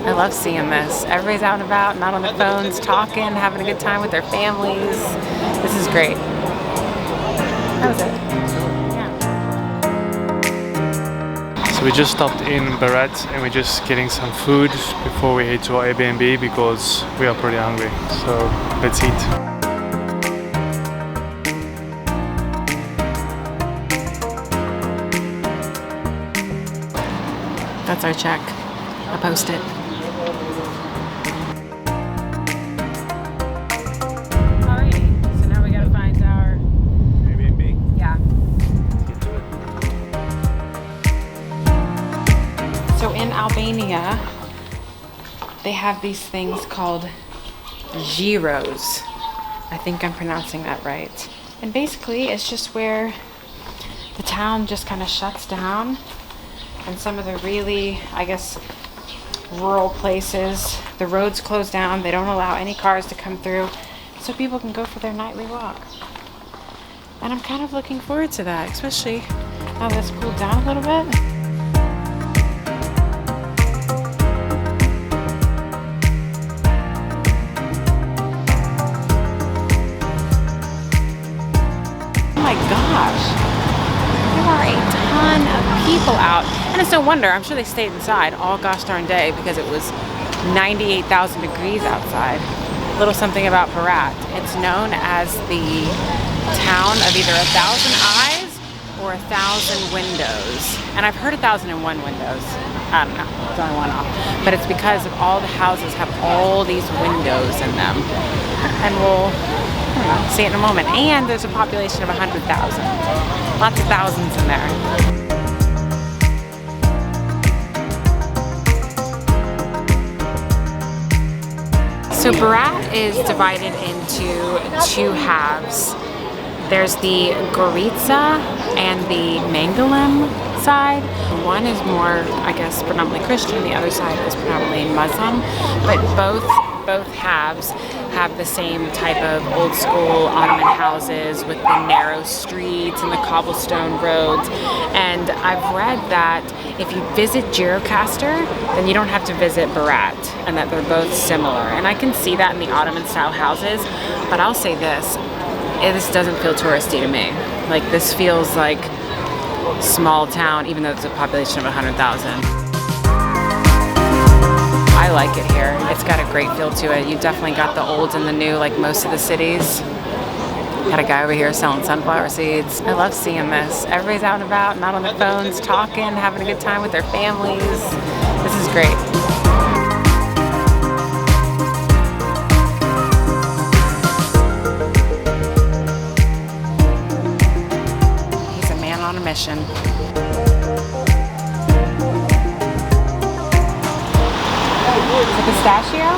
I love seeing this. Everybody's out and about, not on their phones, talking, having a good time with their families. This is great. That was it. Yeah. So we just stopped in Berat and we're just getting some food before we head to our Airbnb because we are pretty hungry. So let's eat. That's our check. I'll post it. Alrighty, so now we gotta find our Airbnb? Yeah. Let's get to it. So in Albania, they have these things called Xhiros. I think I'm pronouncing that right. And basically, it's just where the town just kind of shuts down. And some of the really, I guess, rural places, the roads close down. They don't allow any cars to come through, so people can go for their nightly walk. And I'm kind of looking forward to that, especially now that it's cooled down a little bit. Oh my gosh, there are a ton of people out. And it's no wonder, I'm sure they stayed inside all gosh darn day because it was 98,000 degrees outside. A little something about Berat. It's known as the town of either 1,000 eyes or 1,000 windows. And I've heard 1,001 windows. I don't know, it's only one off. But it's because of all the houses have all these windows in them. And we'll see it in a moment. And there's a population of 100,000. Lots of thousands in there. So Berat is divided into two halves. There's the Goritsa and the Mangalim side. One is more, I guess, predominantly Christian. The other side is predominantly Muslim. But both halves have the same type of old school Ottoman houses with the narrow streets and the cobblestone roads. And I've read that if you visit Gjirokastar, then you don't have to visit Berat, and that they're both similar. And I can see that in the Ottoman style houses, but I'll say this doesn't feel touristy to me. Like, this feels like small town, even though it's a population of 100,000. I like it here. It's got a great feel to it. You definitely got the old and the new, like most of the cities. Got a guy over here selling sunflower seeds. I love seeing this. Everybody's out and about, not on their phones, talking, having a good time with their families. This is great. He's a man on a mission. Is it pistachio?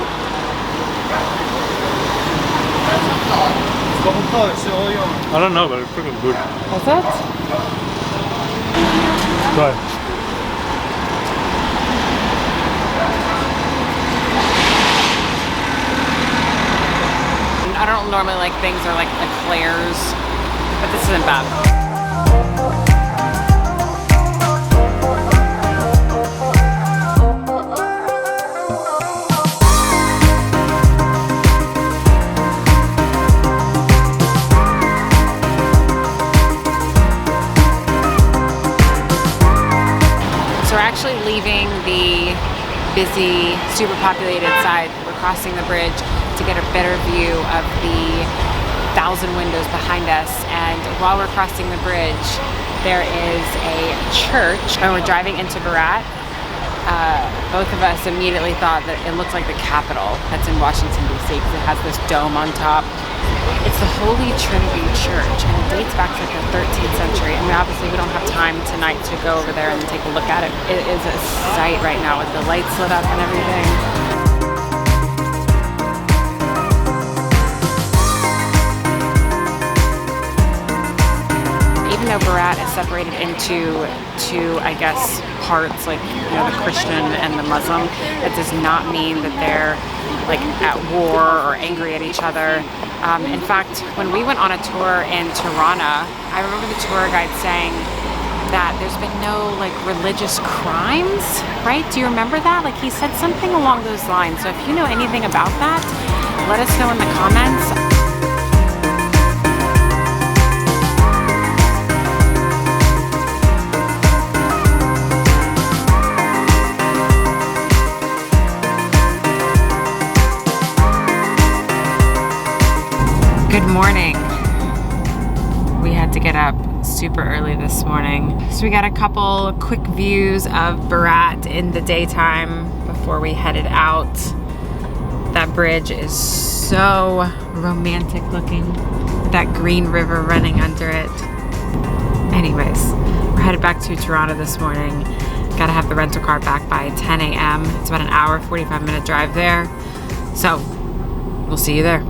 I don't know, but it's pretty good. Is it? Try. I don't normally like things that are like eclairs, but this isn't bad. Actually leaving the busy, super populated side. We're crossing the bridge to get a better view of the 1,000 windows behind us. And while we're crossing the bridge, there is a church. And we're driving into Berat. Both of us immediately thought that it looks like the Capitol that's in Washington, D.C. because it has this dome on top. It's the Holy Trinity Church, and it dates back to like the 13th century. I mean, obviously we don't have time tonight to go over there and take a look at it. It is a sight right now with the lights lit up and everything. Even though Berat is separated into two, I guess, parts, like, you know, the Christian and the Muslim, it does not mean that they're like at war or angry at each other. In fact, when we went on a tour in Tirana, I remember the tour guide saying that there's been no like religious crimes, right? Do you remember that? Like he said something along those lines. So if you know anything about that, let us know in the comments. Good morning. We had to get up super early this morning. So we got a couple quick views of Berat in the daytime before we headed out. That bridge is so romantic looking. That green river running under it. Anyways, we're headed back to Toronto this morning. Gotta have the rental car back by 10 a.m. It's about an hour, 45-minute drive there. So we'll see you there.